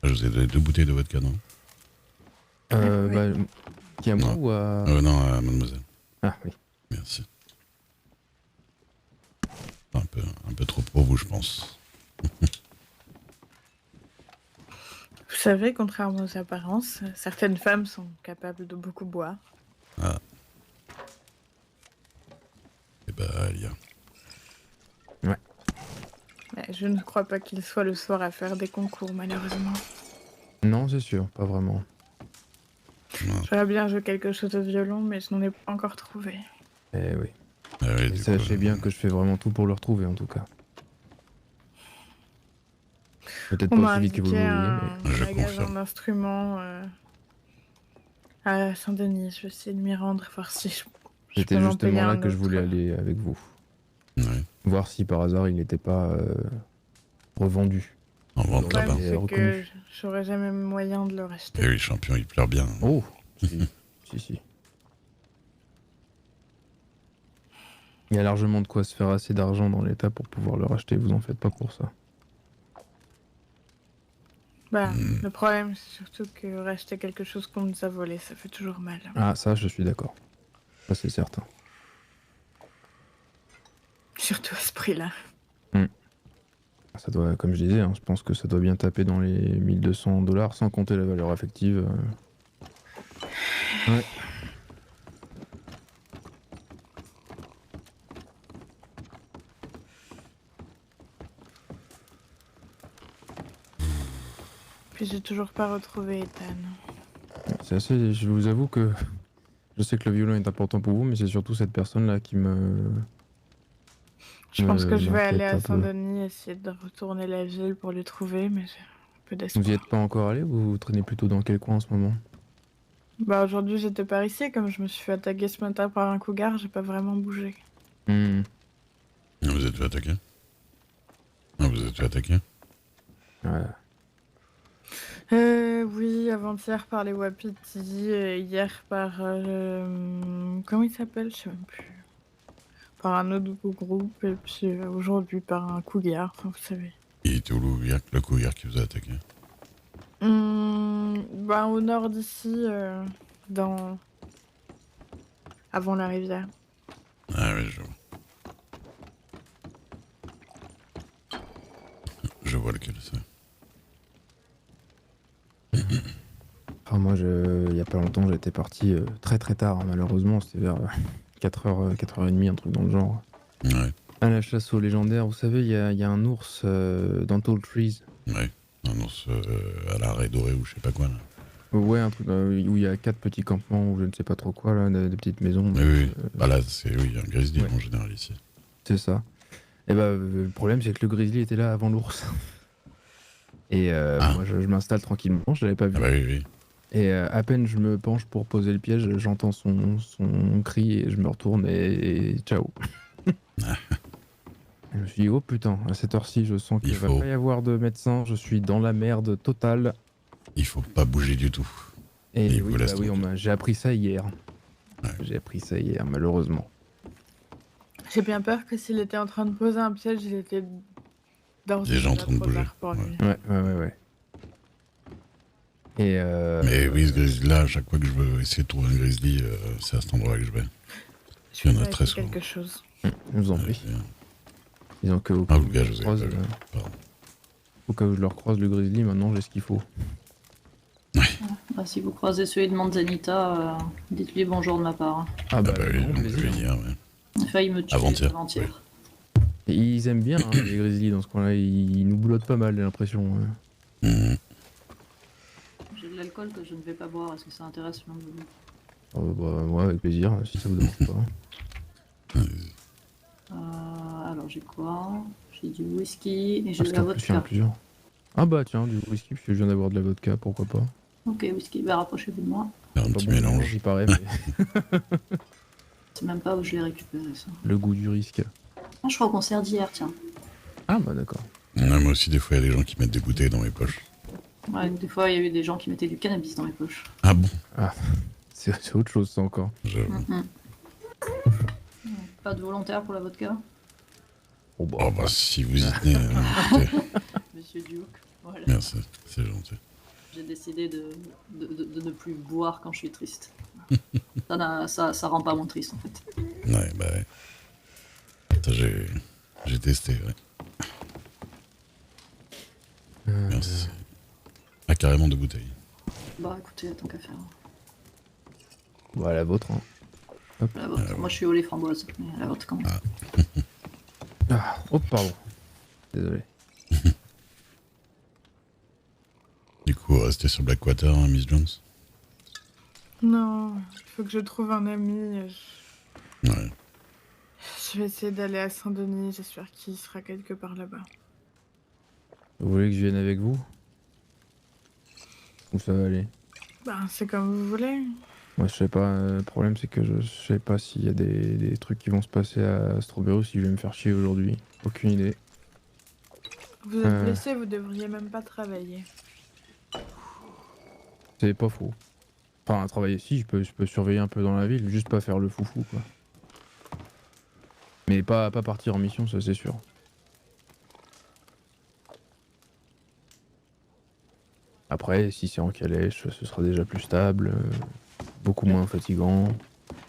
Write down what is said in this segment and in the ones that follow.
Je vous ai donné 2 bouteilles de vodka, non? Oui. Bah, qui à moi Non. ou à... Non, mademoiselle. Ah oui. Merci. Un peu trop pour vous, je pense. Vous savez, contrairement aux apparences, certaines femmes sont capables de beaucoup boire. Ah. Et bah, Alia. Mais je ne crois pas qu'il soit le soir à faire des concours, malheureusement. Non, c'est sûr, pas vraiment. Non. J'aurais bien joué quelque chose au violon, mais je n'en ai pas encore trouvé. Eh oui. Ah oui, Et du sachez coup, bien que je fais vraiment tout pour le retrouver, en tout cas. Peut-être On pas m'a aussi vite que vous le indiqué voudriez, un mais... Je magasin confirme. d'instruments à Saint-Denis. Je vais essayer de m'y rendre, voir si je peux C'était m'en payer justement là un que je voulais autre. aller avec vous. Ouais. Voir si par hasard il n'était pas revendu. En Le vente problème, là-bas. Et c'est reconnu. que j'aurais jamais moyen de le racheter. Et oui, champion, il pleure bien. Oh si, si. Il y a largement de quoi se faire assez d'argent dans l'état pour pouvoir le racheter, vous en faites pas pour ça. Bah, le problème, c'est surtout que racheter quelque chose qu'on nous a volé, ça fait toujours mal. Ah, ça, je suis d'accord. Ça, c'est certain. Surtout à ce prix-là. Ça doit, comme je disais, hein, je pense que ça doit bien taper dans les 1200 $ sans compter la valeur affective. Ouais. Puis j'ai toujours pas retrouvé Ethan. C'est assez. Je vous avoue que je sais que le violon est important pour vous, mais c'est surtout cette personne-là qui Je pense que je vais aller m'inquiète à un peu. Saint-Denis essayer de retourner la ville pour le trouver, mais j'ai un peu Vous y d'espoir. êtes pas encore allé ou vous traînez plutôt dans quel coin en ce moment? Bah aujourd'hui j'étais par ici, comme je me suis fait attaquer ce matin par un cougar, j'ai pas vraiment bougé. Hmm. Vous êtes fait attaquer? Ah, vous êtes fait attaquer? Ouais. Oui, avant-hier par les wapitis, et hier par... comment il s'appelle? Je sais même plus. Par un autre groupe, et puis aujourd'hui par un cougar, enfin vous savez. Il était où le couillard qui vous a attaqué? Bah au nord d'ici, dans... avant la rivière. Ah oui, je vois. Je vois lequel c'est. Ah, moi, il y a pas longtemps, j'étais parti très très tard, hein, malheureusement. C'était vers 4h, 4h30, un truc dans le genre. Ouais, À la chasse aux légendaires, vous savez, il y a un ours dans Tall Trees. ouais. Un ours à l'arrêt doré ou je sais pas quoi là. Ouais, un truc où il y a 4 petits campements ou je ne sais pas trop quoi, là, des petites maisons. Oui, oui. Bah là, c'est oui, un grizzly Ouais. en général ici. C'est ça. Et bah, le problème, c'est que le grizzly était là avant l'ours. Et Ah. moi, je m'installe tranquillement, je l'avais pas vu. Ah bah oui, oui. Et à peine je me penche pour poser le piège, j'entends son cri et je me retourne et ciao. Je me suis dit, oh putain, à cette heure-ci, je sens qu'il va pas y avoir de médecin, je suis dans la merde totale. Il faut pas bouger du tout. Et Il oui, vous laisse oui, tranquille. j'ai appris ça hier. Ouais. J'ai appris ça hier, malheureusement. J'ai bien peur que s'il était en train de poser un piège, il était d'ores et Déjà en déjà train de trop bouger. tard pour lui. Ouais. Et Mais oui, ce grizzly là, à chaque fois que je veux essayer de trouver un grizzly, c'est à cet endroit que je vais. Je Il y en vais a très vérifier souvent. quelque chose. je vous en prie. Disons que au Ah, cas le où gars, je je le vous ai recroise, pas vu. Pardon. au cas où je le recroise, le grizzly, maintenant j'ai ce qu'il faut. Bah, si vous croisez celui de Manzanita, dites-lui bonjour de ma part. Ah Ah bah, bah oui, avec grand on l'a plaisir. vu hier, ouais. Il a failli me tuer Avant-hier, avant-hier. Et ils aiment bien hein, les grizzlies dans ce coin-là, ils nous boulotent pas mal, j'ai l'impression. Mhm. J'ai de l'alcool que je ne vais pas boire, est-ce que ça intéresse l'un de vous? Bah, ouais, avec plaisir, si ça vous dérange pas. Alors j'ai quoi? J'ai du whisky et j'ai Parce de la qu'en plus, il y en a vodka. plusieurs. Ah bah tiens, du whisky, puisque je viens d'avoir de la vodka, pourquoi pas. Ok, whisky, bah rapprochez-vous de moi. Faire un Pas petit bon mélange. il paraît, mais C'est même pas où je l'ai récupéré ça. le goût du risque. Ah, je crois qu'on sert d'hier, tiens. Ah bah d'accord. Ouais, moi aussi, des fois, il y a des gens qui mettent des bouteilles dans mes poches. Ouais, des fois il y a eu des gens qui mettaient du cannabis dans les poches. Ah bon? C'est autre chose ça encore. J'avoue. Pas de volontaire pour la vodka? Oh bah, Oh bah, si vous y tenez, écoutez. Monsieur Duke. Voilà. Merci, c'est gentil. J'ai décidé de ne plus boire quand je suis triste. Ça rend pas moins triste en fait. Ouais, bah ouais. Ça, j'ai testé, ouais. Merci. Ah, carrément 2 bouteilles. Bah écoutez, tant qu'à faire. Bah, la vôtre. Hein. La vôtre. Moi je suis au lait framboise, mais la vôtre quand même. Oh, pardon. Désolé. Du coup, restez sur Blackwater, hein, Miss Jones. Non, il faut que je trouve un ami. Ouais. Je vais essayer d'aller à Saint-Denis, j'espère qu'il sera quelque part là-bas. Vous voulez que je vienne avec vous? Où ça va aller? Bah, c'est comme vous voulez. Moi, je sais pas. Le problème, c'est que je sais pas s'il y a des trucs qui vont se passer à Strawberry ou si je vais me faire chier aujourd'hui. Aucune idée. Vous êtes blessé, vous devriez même pas travailler. C'est pas faux. Enfin, travailler, si, je peux surveiller un peu dans la ville, juste pas faire le foufou, quoi. Mais pas partir en mission, ça c'est sûr. Après, si c'est en calèche, ce sera déjà plus stable, beaucoup moins fatigant.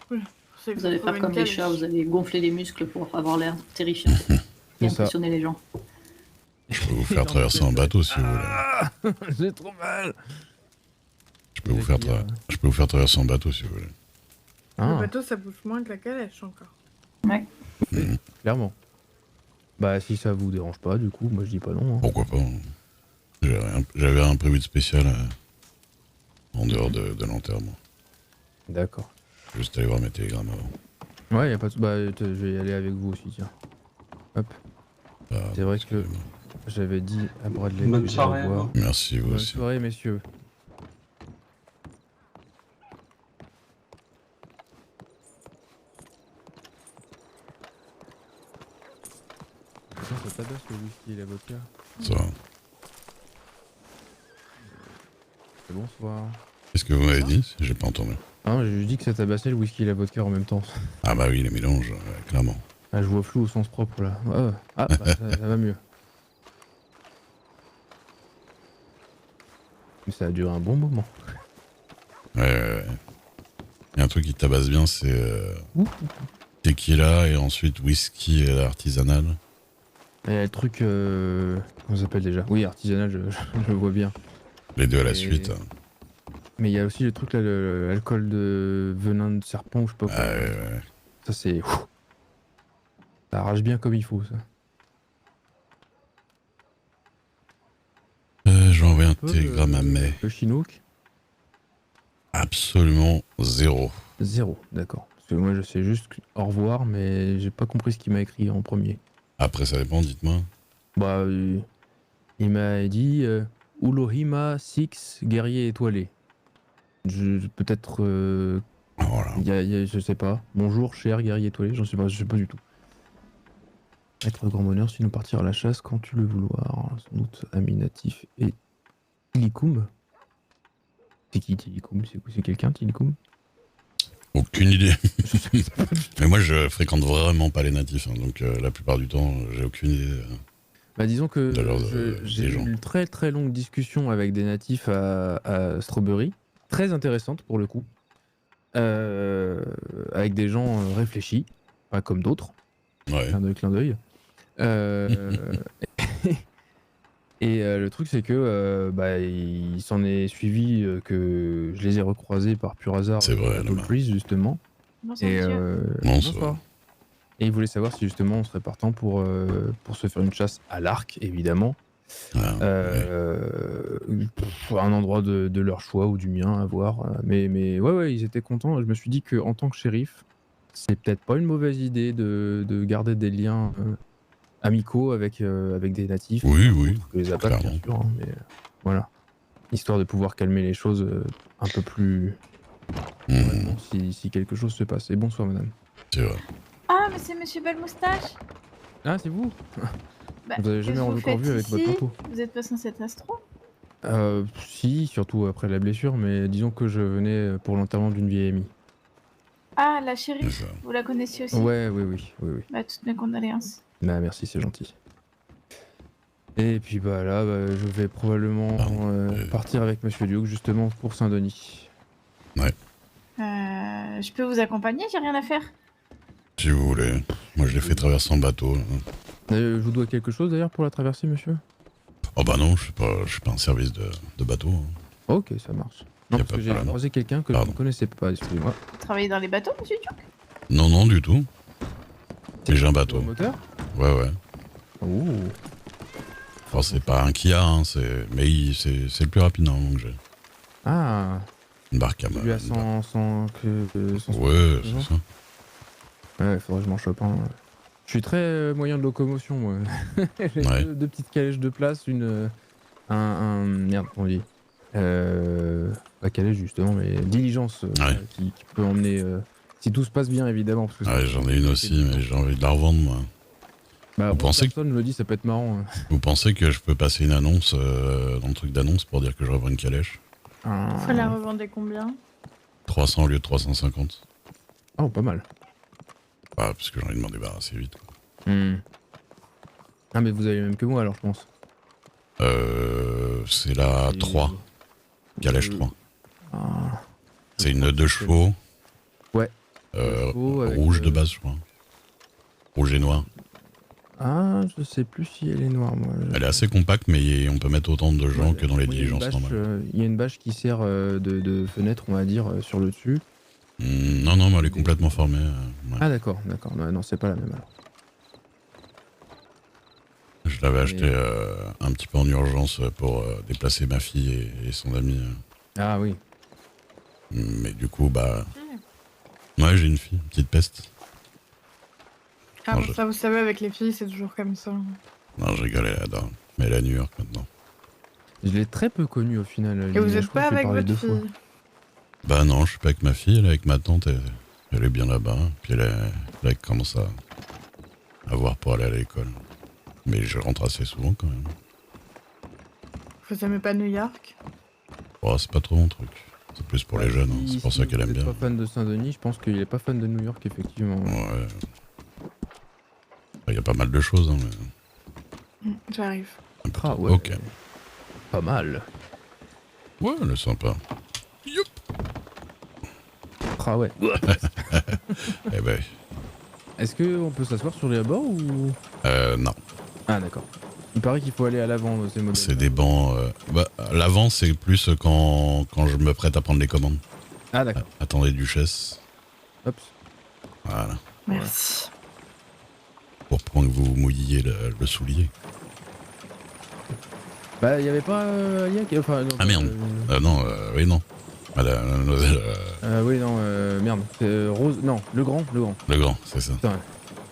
Vous allez faire comme les chats, vous allez gonfler les muscles pour avoir l'air terrifiant et impressionner les gens. Je peux vous faire traverser en bateau si vous voulez. J'ai trop mal. Je peux vous faire traverser en bateau si vous voulez. Le bateau, ça bouge moins que la calèche encore. Ouais. Clairement. Bah, si ça vous dérange pas, du coup, moi je dis pas non. Hein. Pourquoi pas, hein. J'avais un prévu de spécial en dehors de l'enterrement. D'accord. Juste aller voir mes télégrammes avant. Ouais, y a pas de... Bah, je vais y aller avec vous aussi, tiens. Hop. C'est vrai que j'avais dit à Bradley Bonne que soirée. Merci, vous Bonne aussi. soirée, messieurs. Ça tabasse le whisky et la vodka. Ça va. Bonsoir. Qu'est-ce que vous m'avez dit? J'ai pas entendu. Ah, j'ai juste dit que ça tabassait le whisky et la vodka en même temps. Ah bah oui, les mélanges, clairement. Ah, je vois flou au sens propre là. Ah, bah, ça va mieux. Mais ça a duré un bon moment. Ouais. Il y a un truc qui tabasse bien, c'est tequila et ensuite whisky artisanal. Il y a le truc... Comment ça s'appelle déjà? Oui, artisanal, je le vois bien. Les deux à la suite. Mais il y a aussi le truc là, l'alcool de venin de serpent ou je sais pas quoi. Ouais. Ça c'est... Ça arrache bien comme il faut ça. Je vais envoyer un télégramme à May. Le Chinook? Absolument 0. 0, d'accord. Parce que moi je sais juste au revoir, mais j'ai pas compris ce qu'il m'a écrit en premier. Après ça dépend, dites-moi. Bah, il m'a dit Ulohima 6, guerrier étoilé. Peut-être... Voilà. je sais pas. Bonjour, cher guerrier étoilé, je sais pas du tout. Être grand bonheur si nous partir à la chasse quand tu le vouloir. Sans doute ami natif et Tilikum. C'est qui Tilikum? C'est quelqu'un Tilikum? Aucune idée. Mais moi je fréquente vraiment pas les natifs, hein, donc la plupart du temps j'ai aucune idée. Bah disons que j'ai eu gens. une très très longue discussion avec des natifs à Strawberry. Très intéressante pour le coup. Avec des gens réfléchis, pas comme d'autres. Ouais. Clin d'œil. Et le truc c'est que il s'en est suivi que je les ai recroisés par pur hasard C'est vrai, à Tall Trees justement. Bonsoir, Et monsieur. Bonsoir. Et ils voulaient savoir si justement on serait partant pour se faire une chasse à l'arc évidemment. Un endroit de leur choix ou du mien à voir. Mais ouais, ils étaient contents. Je me suis dit qu'en tant que shérif, c'est peut-être pas une mauvaise idée de garder des liens amicaux avec des natifs. Oui. Que les apaches, bien clairement. sûr. Hein, mais voilà. Histoire de pouvoir calmer les choses un peu plus vraiment, si quelque chose se passe. Et bonsoir, madame. C'est vrai. Ah, mais c'est Monsieur Belle Moustache. Ah, c'est vous? Bah, Vous avez jamais qu'est-ce que vous encore vu faites avec votre ici manteau? Vous êtes pas censé être astro? Si, surtout après la blessure, mais disons que je venais pour l'enterrement d'une vieille amie. Ah, la C'est shérif. ça. Vous la connaissiez aussi? Ouais, oui. Bah, toutes mes condoléances. Bah, merci, c'est gentil. Et puis bah là, je vais probablement partir avec Monsieur Duke justement pour Saint-Denis. Je peux vous accompagner, j'ai rien à faire. Si vous voulez. Moi, je l'ai fait traverser en bateau. Là. Je vous dois quelque chose d'ailleurs pour la traversée, monsieur? Oh bah non, je suis pas un service de bateau. Hein. Ok, ça marche. Non, Y a parce pas que de j'ai problème. croisé quelqu'un que je Pardon. ne connaissais pas, excusez-moi. Vous travaillez dans les bateaux, monsieur Duke? Non, du tout. Mais j'ai un Au bateau. moteur? Ouais. Oh. Enfin, c'est pas un Kia, hein, mais c'est le plus rapide normalement que j'ai. Ah, Une barque à lui à 100, 100 Ouais, c'est ça. Ouais, faudrait que je m'en chope un. Je suis très moyen de locomotion, moi. J'ai Ouais. deux petites calèches de place, merde, on dit. Pas calèche justement, mais diligence qui peut emmener. Si tout se passe bien, évidemment. Parce que Ouais, j'en ai une aussi, mais j'ai envie de la revendre, moi. Bah, Vous pensez personne me le dit, ça peut être marrant. Vous pensez que je peux passer une annonce dans le truc d'annonce pour dire que je revends une calèche? Faut la revendre combien? 300 au lieu de 350. Oh, pas mal. Bah, parce que j'ai envie de m'en débarrasser vite. Quoi. Ah, mais vous avez le même que moi alors, je pense. C'est la Et- 3. Calèche 3. Ah. C'est une 2 chevaux. Ouais. 2 chevaux avec, Rouge de base, je crois. Rouge et noir. Ah, je sais plus si elle est noire, moi. Elle est assez compacte, mais on peut mettre autant de gens que dans les Moi, il y a une diligences bâche, normales. Il y a une bâche qui sert de fenêtre, on va dire, sur le dessus. Non, mais elle est complètement formée. Ouais. Ah, d'accord. Non, c'est pas la même alors. Je l'avais acheté un petit peu en urgence pour déplacer ma fille et son ami. Ah oui. Mais du coup, bah... Ouais, j'ai une fille, une petite peste. Ah, Non, bon, ça, vous savez, avec les filles, c'est toujours comme ça. Non, je rigole, elle adore. Mais elle est à New York maintenant. Je l'ai très peu connue au final. Et vous Lina, êtes je crois pas que je avec l'ai parlé votre 2 fois. fille? Bah non, je suis pas avec ma fille, elle est avec ma tante, elle est bien là-bas. Puis elle commence à voir pour aller à l'école. Mais je rentre assez souvent quand même. Vous aimez pas New York? Oh, c'est pas trop mon truc. C'est plus pour les jeunes, hein. C'est pour ça qu'elle aime Si bien. vous êtes pas fan de Saint-Denis, je pense qu'il est pas fan de New York, effectivement. Ouais. Il y a pas mal de choses, hein, mais... J'arrive. Ah ouais. Ok. Pas mal. Ouais, elle est sympa. Ah ouais. Eh ben, Est-ce qu'on peut s'asseoir sur les abords ou... non. Ah d'accord. Il paraît qu'il faut aller à l'avant de ces modèles. C'est des bancs... l'avant, c'est plus quand je me prête à prendre les commandes. Ah d'accord. Attendez, Duchesse. Hop. Voilà. Merci. Pour prendre que vous mouilliez le soulier. Bah il y avait pas Alia qui... Enfin, non, Ah merde. Oui, non. Ah, oui non, merde. C'est Rose... Non, le grand. le grand, c'est ça. Putain,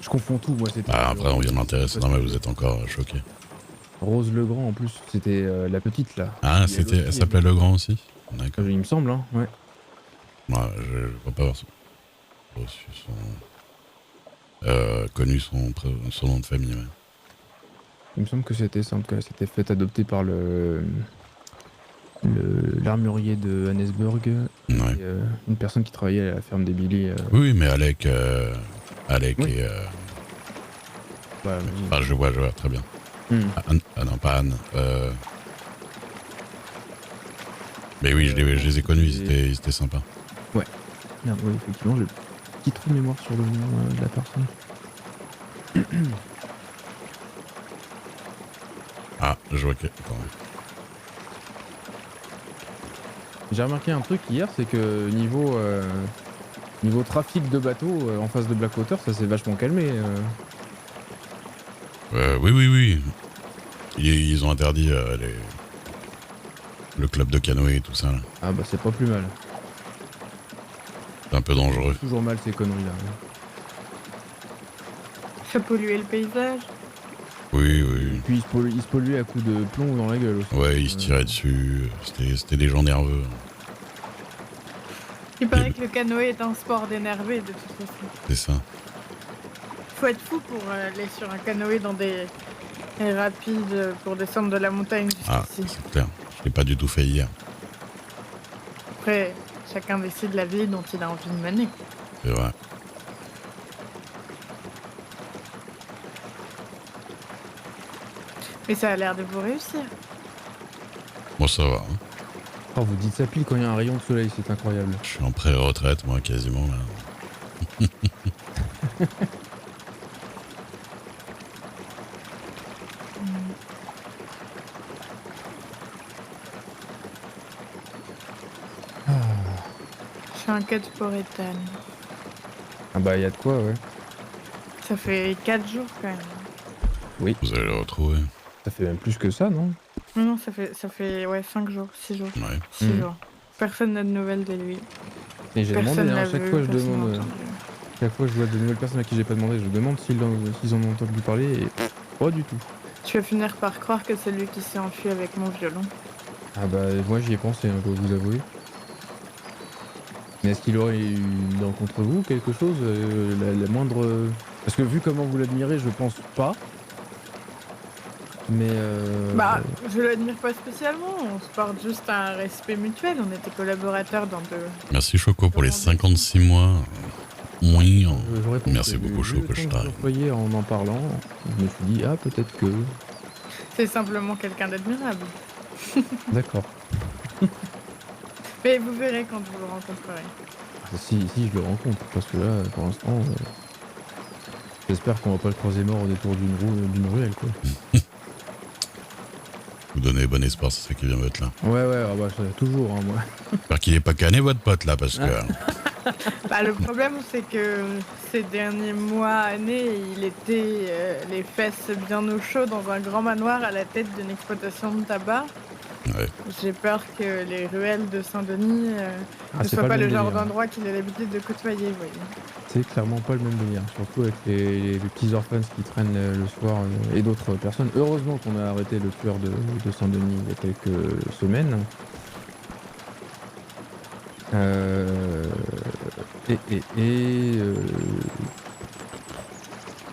je confonds tout, moi c'était... Ah, après, on vient de l'intéresser. Non, mais vous êtes encore choqué. Rose le grand en plus, c'était la petite là. Ah, elle s'appelait le grand aussi? D'accord. Il me semble, hein, ouais. Ouais, je vois pas avoir reçu connu son nom de famille, ouais. Il me semble que c'était ça, en tout cas, c'était fait adopter par l'armurier de Hannesburg, Ouais. et, une personne qui travaillait à la ferme des Billy. Oui, mais Alec Oui. et... Bah, Ah, je vois, très bien. Anne, non, pas Anne. Mais oui, je les ai connus, ils étaient sympas. merde, oui, effectivement, j'ai un petit trou de mémoire sur le nom de la personne. Ah, je vois que... Attends. J'ai remarqué un truc hier, c'est que niveau trafic de bateaux en face de Blackwater, ça s'est vachement calmé. Oui. Ils ont interdit le club de canoë et tout ça. Là. Ah bah c'est pas plus mal. C'est un peu dangereux. Toujours mal ces conneries là. Ça polluer le paysage. Oui. Puis ils se polluaient à coups de plomb dans la gueule aussi. Ouais, ils se tiraient dessus. C'était des gens nerveux. Il paraît que le canoë est un sport d'énervé de toute façon. C'est ça. Faut être fou pour aller sur un canoë dans des rapides pour descendre de la montagne Ah, jusqu'ici. c'est clair. Je l'ai pas du tout fait hier. Après, chacun décide la vie dont il a envie de mener. C'est vrai. Mais ça a l'air de vous réussir. Bon, ça va. Hein. Oh, vous dites ça pile quand il y a un rayon de soleil, c'est incroyable. Je suis en pré-retraite, moi, quasiment, là. Je suis en quête pour Ethan. Ah bah, il y a de quoi, ouais. Ça fait 4 jours quand même. Vous allez le retrouver. Ça fait même plus que ça, non? Non, ça fait ouais, 5 jours, 6 jours. Ouais. 6 jours. Personne n'a de nouvelles de lui. Et j'ai demandé, Personne hein, l'a à chaque vu, fois je personne demande, l'a entendu. chaque fois je vois de nouvelles personnes à qui j'ai pas demandé, je demande s'ils en ont entendu parler et pas du tout. Tu vas finir par croire que c'est lui qui s'est enfui avec mon violon. Ah bah moi j'y ai pensé, hein, je dois vous avouer. Mais est-ce qu'il aurait eu dans contre vous quelque chose, la moindre... Parce que vu comment vous l'admirez, je pense pas. Mais Bah, je l'admire pas spécialement, on se porte juste un respect mutuel, on était collaborateurs dans deux... Merci Choco pour les 56 mois. Oui, je réponds merci que beaucoup, vu le Choco, ton je que t'arrive. vous employez en parlant, je me suis dit, ah peut-être que... C'est simplement quelqu'un d'admirable. D'accord. Mais vous verrez quand vous le rencontrerez. Si je le rencontre, parce que là, pour l'instant, j'espère qu'on va pas le croiser mort au détour d'une ruelle, quoi. Vous donnez bon espoir, c'est ça qui vient mettre là. Ouais, ah bah, toujours, hein, moi. J'espère qu'il est pas cané votre pote là, parce que... Bah, le problème, c'est que ces derniers mois, années, il était les fesses bien au chaud dans un grand manoir à la tête d'une exploitation de tabac. Ouais. J'ai peur que les ruelles de Saint-Denis ne c'est soient pas le même genre délire, hein. d'endroit qu'il a l'habitude de côtoyer, vous voyez. C'est clairement pas le même délire, surtout avec les petits orphans qui traînent le soir et d'autres personnes. Heureusement qu'on a arrêté le tueur de Saint-Denis il y a quelques semaines.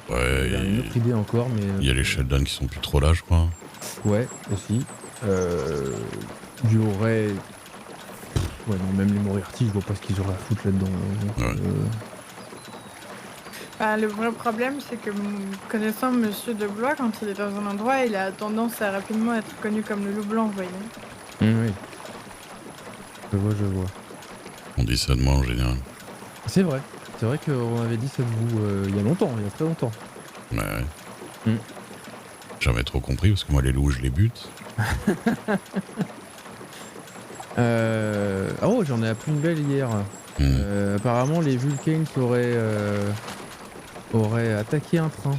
Ouais, Il y a une autre idée encore, mais... il y a les Sheldon qui sont plus trop là, je crois. Ouais, aussi. Il y aurait... Ouais, non, même les Moriarty, je vois pas ce qu'ils auraient à foutre là-dedans. Donc, Ouais. Bah, le vrai problème, c'est que connaissant Monsieur de Blois, quand il est dans un endroit, il a tendance à rapidement être connu comme le loup blanc, vous voyez. oui. Je vois. On dit ça de moi en général. C'est vrai qu'on avait dit ça de vous il y a très longtemps. Ouais. Jamais trop compris, parce que moi les loups, je les bute. Oh, j'en ai appris une belle hier. Apparemment, les Vulcains auraient attaqué un train.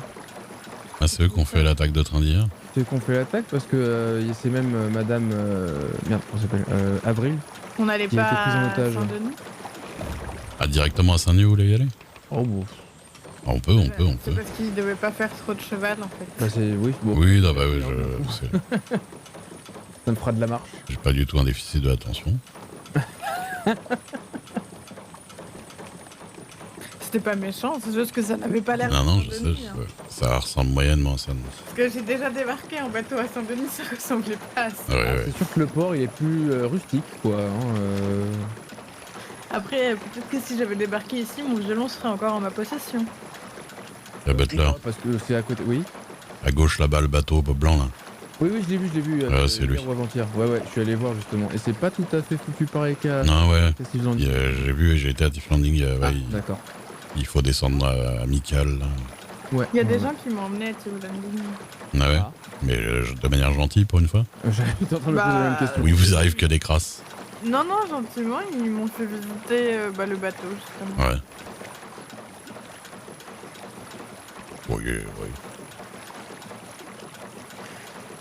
Ah, c'est eux qui ont fait l'attaque de train d'hier. C'est eux qui ont fait l'attaque parce que c'est même Madame... merde, comment ça s'appelle Avril. On n'allait Qui a pas été prise en à otage. Saint-Denis. Ah, directement à Saint-Denis, vous voulez y aller? Oh bon. Ah, on peut. C'est parce qu'il devait pas faire trop de cheval, en fait. Bah, oui, bon. Oui, non, bah oui, Ça me fera de la marche. j'ai pas du tout un déficit de l'attention. C'était pas méchant, c'est juste que ça n'avait pas l'air Non, de je sais, Saint-Denis, hein. ça ressemble moyennement à Saint-Denis. Parce que j'ai déjà débarqué en bateau à Saint-Denis, ça ressemblait pas à ça. Ouais. C'est sûr que le port, il est plus rustique, quoi. Après, peut-être que si j'avais débarqué ici, mon violon serait encore en ma possession. La Butler, Parce que c'est à côté... Oui. à gauche là-bas, le bateau blanc là. Oui, je l'ai vu. C'est lui. Hier ou avant-hier. Ouais, je suis allé voir justement. Et c'est pas tout à fait foutu pareil qu'à... Non, ouais. Qu'est-ce qu'ils ont dit? J'ai vu, j'ai été à Tiff Landing. D'accord. Il faut descendre à Michael. Là. Ouais. Il y a des gens qui m'ont emmené à Tivoli. Ah ouais. Ah. Mais de manière gentille pour une fois. J'étais en train de me poser la même question. Oui, vous arrive que des crasses. Non, gentiment, ils m'ont fait visiter le bateau, justement. Ouais. Oui.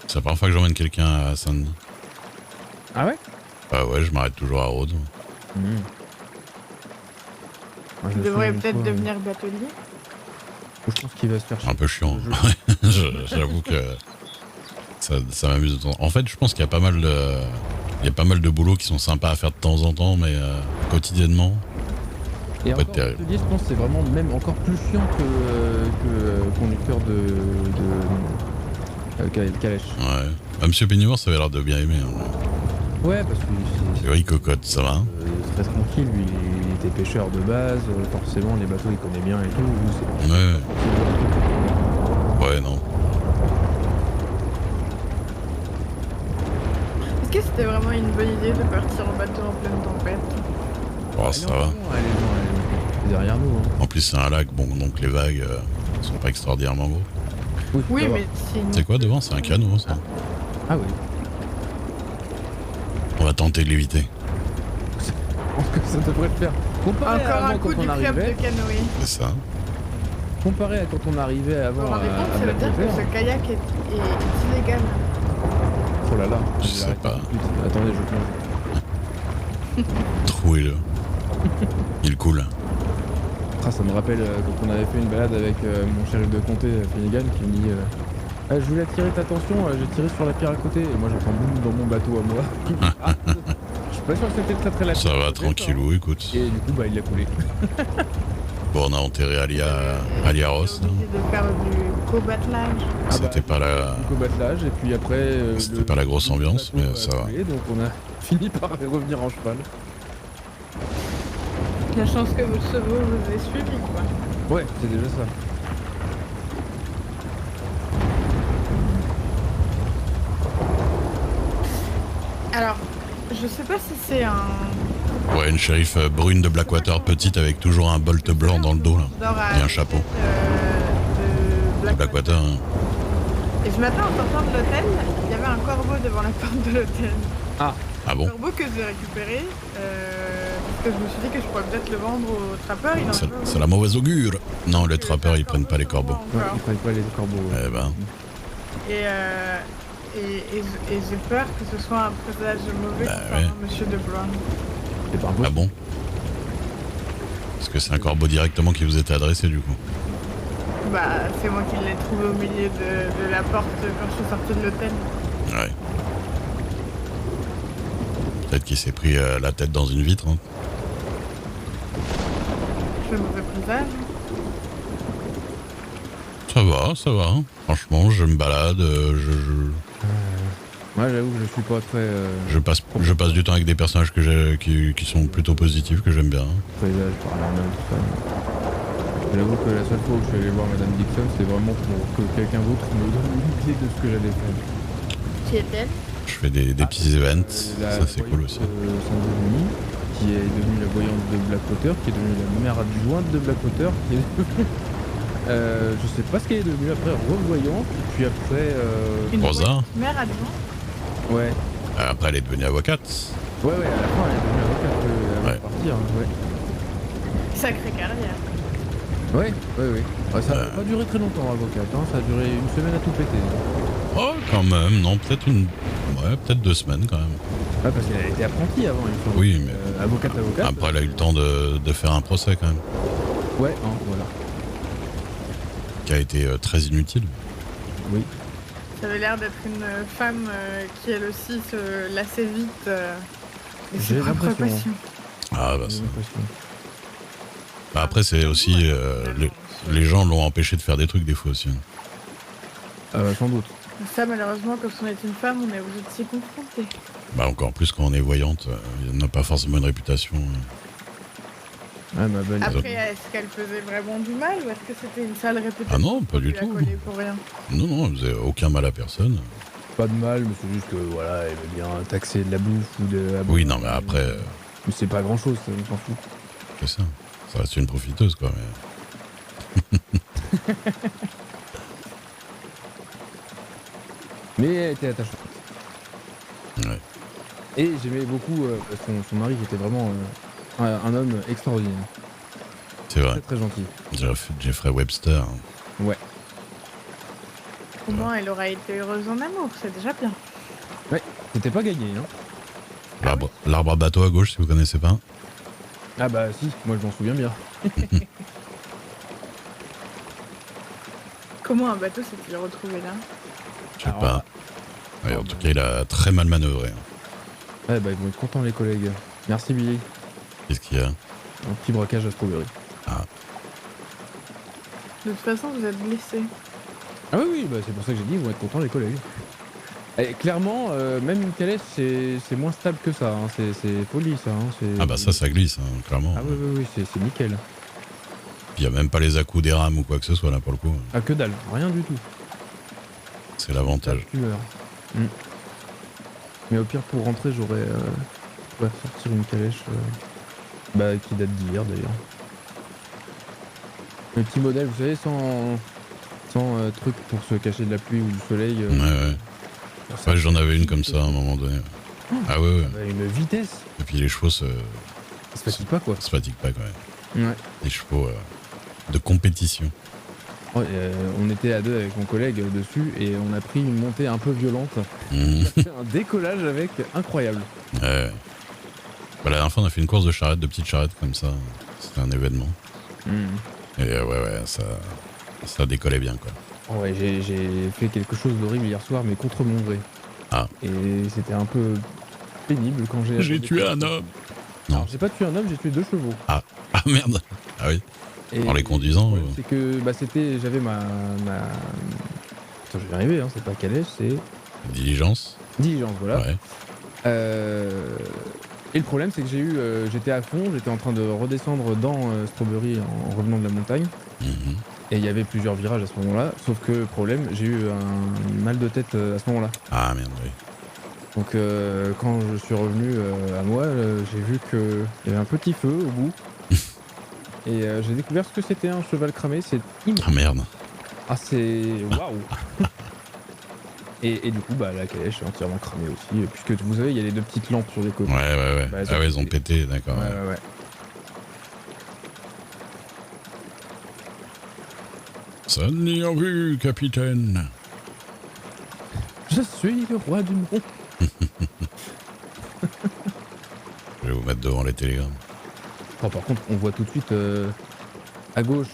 C'est la première fois que j'emmène quelqu'un à Saint-Denis. Ah ouais? Ah ouais, je m'arrête toujours à Rhodes. Tu devrais peut-être devenir batelier. Je pense qu'il va se faire chier. Un peu chiant. J'avoue que ça m'amuse de temps. En fait, je pense qu'il y a pas mal de boulots qui sont sympas à faire de temps en temps, mais quotidiennement. Et peut être encore, terrible. je te dis, je pense que c'est vraiment même encore plus chiant que conducteur de calèche. Ouais. Ah, Monsieur Pennyworth, ça avait l'air de bien aimer. Hein. Ouais, parce que C'est vrai, il cocotte, ça va. Hein. très tranquille, lui, il était pêcheur de base, forcément les bateaux il connaît bien et tout. Ouais, non. que c'était vraiment une bonne idée de partir en bateau en pleine tempête? Oh, ça va. C'est derrière nous. Hein. En plus, c'est un lac, bon, donc les vagues sont pas extraordinairement gros. Oui, ça va. mais c'est une... C'est quoi devant? C'est un canot, ça. Ah oui. On va tenter de l'éviter. Je pense que ça devrait le faire. Comparé à Encore un avant coup quand du on club de arrivait, canoë. C'est ça. comparé à quand on arrivait Vous avant vous rendez compte, à ça veut dire que Blackwater. ce kayak est illégal. Oh là là, Je vais sais arrêter pas. tout de suite. Attendez, je plonge. Trouez-le. Il coule. Ah, ça me rappelle quand on avait fait une balade avec mon shérif de comté, Finnegan, qui me dit ah, je voulais attirer ta attention, j'ai tiré sur la pierre à côté, et moi j'entends boum dans mon bateau à moi. Ah, je suis pas sûr que c'était très très la Ça va peut-être, tranquillou, écoute. hein. Et du coup, bah, il a coulé. Bon, on a enterré Alia Ross. On a obligé de faire du co-battelage. C'était pas la... Du co-battelage, et puis après. C'était pas la grosse ambiance, bateau mais a ça va. coulé, donc on a fini par revenir en cheval. La chance que votre chevaux vous ait suivi, quoi. Ouais, c'est déjà ça. Alors, je sais pas si c'est un... Ouais, une shérif brune de Blackwater, petite, avec toujours un bolt blanc dans le dos, là. Dors à Et un chapeau. de De Blackwater, hein. Et ce matin, en sortant de l'hôtel, il y avait un corbeau devant la porte de l'hôtel. Ah Un bon? corbeau que j'ai récupéré, parce que je me suis dit que je pourrais peut-être le vendre au trappeur. Il en veut C'est la mauvaise augure. Non, les trappeurs, ils prennent pas les corbeaux. Ouais, ils prennent pas les corbeaux. Ouais. Eh ben, Et j'ai peur que ce soit un présage mauvais Bah concernant ouais. Monsieur de Brown. C'est pas ah impossible. bon? Parce que c'est un corbeau directement qui vous était adressé, du coup. Bah, c'est moi qui l'ai trouvé au milieu de la porte quand je suis sortie de l'hôtel. Ouais. Peut-être qu'il s'est pris la tête dans une vitre, hein. Je fais mauvais présage. Ça va. Hein. Franchement, je me balade, Ouais, j'avoue que je suis pas très. je passe du temps avec des personnages qui sont plutôt positifs, que j'aime bien. Hein. Paysage paranormal, tout ça. J'avoue que la seule fois où je suis allé voir Madame Dixon, c'était vraiment pour que quelqu'un d'autre me donne une idée de ce que j'allais faire. Qui est-elle? Je fais des petits events, La ça c'est cool aussi. voyante, Saint-Denis, qui est devenue la voyante de Blackwater, qui est devenue la mère adjointe de Blackwater, qui est devenue... je sais pas ce qu'elle est devenue après, revoyante, puis après... Une Rosa. mère adjointe. Ouais. Après, elle est devenue avocate. Ouais, à la fin, elle est devenue avocate avant Ouais. de partir, hein, ouais. Sacrée carrière. Ouais. Ouais, ça n'a pas duré très longtemps, avocate, hein, ça a duré une semaine à tout péter. Oh, quand même, non, peut-être 2 semaines quand même. Ouais, parce qu'elle était apprentie avant, il me semble. Oui, mais Avocate. après, elle a eu le temps de faire un procès quand même, Ouais, hein, voilà. qui a été très inutile. Oui. Ça avait l'air d'être une femme qui, elle aussi, se lassait vite de ses J'ai propres l'impression. passions. Ah, bah J'ai ça. l'impression. Bah, après, c'est aussi. Les gens l'ont empêché de faire des trucs des fois aussi. Sans doute. Ça, malheureusement, quand on est une femme, on est obligé de s'y confronter. Bah, encore plus quand on est voyante, il n'a pas forcément une réputation. Ouais, ma belle. Après, est-ce qu'elle faisait vraiment du mal ou est-ce que c'était une sale réputation? Ah non, pas du qu'on lui a tout. collée pour rien. Non, elle faisait aucun mal à personne. Pas de mal, mais c'est juste que voilà, elle aime bien taxer de la bouffe ou de. Oui, non, mais après, Mais c'est pas grand chose, ça, on s'en fout. c'est ça. Ça reste une profiteuse, quoi. Mais... Mais elle était attachante. Ouais. Et j'aimais beaucoup son mari qui était vraiment un homme extraordinaire. C'est vrai. Très très gentil. Jeffrey Webster. Ouais. Comment elle aura été heureuse en amour? C'est déjà bien. C'était pas gagné, hein. L'arbre à bateau à gauche, si vous connaissez pas. Ah bah si, moi je m'en souviens bien. Comment un bateau s'est-il retrouvé là? Je sais Alors, pas. Ouais, en tout cas, il a très mal manœuvré. Ouais bah ils vont être contents les collègues. Merci Billy. Qu'est-ce qu'il y a? Un petit braquage à Strawberry. De toute façon, vous êtes blessé. Ah oui, bah c'est pour ça que j'ai dit ils vont être contents les collègues. Et clairement, même une calèche c'est moins stable que ça, hein. C'est folie ça. Hein. Ah bah ça glisse, hein, clairement. Ah oui, c'est nickel. Puis il n'y a même pas les à-coups des rames ou quoi que ce soit là pour le coup. Ah que dalle, rien du tout. C'est l'avantage. Tu meurs. Mais au pire, pour rentrer, j'aurais sortir une calèche qui date d'hier d'ailleurs. Le petit modèle, vous savez, sans truc pour se cacher de la pluie ou du soleil. Ouais. Ouais, j'en avais une comme ça à un moment donné. Ah ouais. Une vitesse. Et puis les chevaux Ça se fatigue pas quoi. se fatiguent pas quand même. Ouais. Les chevaux de compétition. Ouais, on était à deux avec mon collègue dessus et on a pris une montée un peu violente. Mmh. On a fait un décollage avec incroyable. Ouais. Bah, la dernière fois, on a fait une course de petites charrettes comme ça. C'était un événement. Et ouais, ça décollait bien quoi. Ouais, j'ai fait quelque chose d'horrible hier soir, mais contre mon gré. Ah. Et c'était un peu pénible quand j'ai... J'ai tué un homme. Non. Alors, j'ai pas tué un homme, j'ai tué 2 chevaux. Ah merde. Ah oui. Et En les conduisant. c'est que j'avais ma... Attends, je vais y arriver, hein, c'est pas calèche, c'est... Diligence. Diligence, voilà. Ouais. Et le problème, c'est que j'étais à fond, j'étais en train de redescendre dans Strawberry en revenant de la montagne. Mhm. Et il y avait plusieurs virages à ce moment-là, sauf que problème, j'ai eu un mal de tête à ce moment-là. Ah merde, oui. Donc quand je suis revenu à moi, j'ai vu qu'il y avait un petit feu au bout. Et j'ai découvert ce que c'était un cheval cramé, c'est immense. Ah merde. Ah c'est... waouh. Et du coup, la calèche est entièrement cramée aussi, puisque vous savez, il y a les 2 petites lampes sur les côtés. Ouais. Bah, Ah ouais, ils ont pété, d'accord. Ouais. Ça n'y en vue, capitaine. Je suis le roi du monde. Je vais vous mettre devant les télégrammes. Oh, par contre, on voit tout de suite à gauche